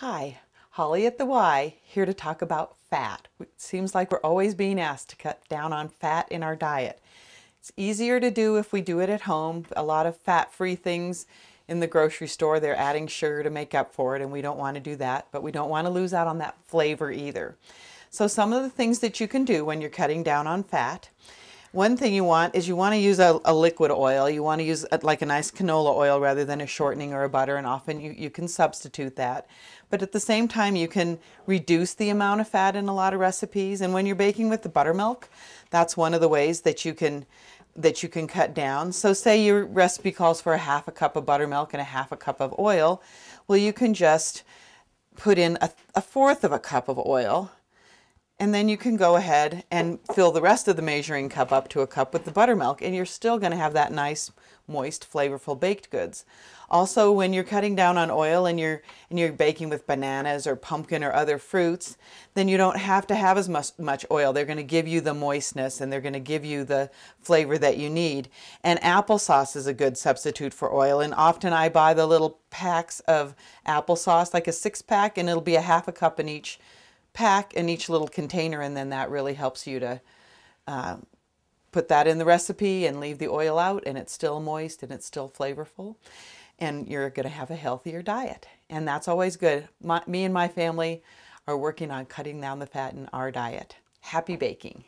Hi, Holly at the Y, here to talk about fat. It seems like we're always being asked to cut down on fat in our diet. It's easier to do if we do it at home. A lot of fat-free things in the grocery store, they're adding sugar to make up for it, and we don't want to do that, but we don't want to lose out on that flavor either. So some of the things that you can do when you're cutting down on fat, one thing you want is you want to use a liquid oil. You want to use like a nice canola oil rather than a shortening or a butter, and often you can substitute that. But at the same time, you can reduce the amount of fat in a lot of recipes. And when you're baking with the buttermilk, that's one of the ways that you can cut down. So say your recipe calls for a half a cup of buttermilk and a half a cup of oil. Well, you can just put in a fourth of a cup of oil, and then you can go ahead and fill the rest of the measuring cup up to a cup with the buttermilk, and you're still going to have that nice, moist, flavorful baked goods. Also, when you're cutting down on oil and you're baking with bananas or pumpkin or other fruits, then you don't have to have as much oil. They're going to give you the moistness and they're going to give you the flavor that you need. And applesauce is a good substitute for oil. And often I buy the little packs of applesauce, like a 6-pack, and it'll be a half a cup in each pack in each little container, and then that really helps you to put that in the recipe and leave the oil out, and it's still moist and it's still flavorful, and you're going to have a healthier diet. And that's always good. Me and my family are working on cutting down the fat in our diet. Happy baking.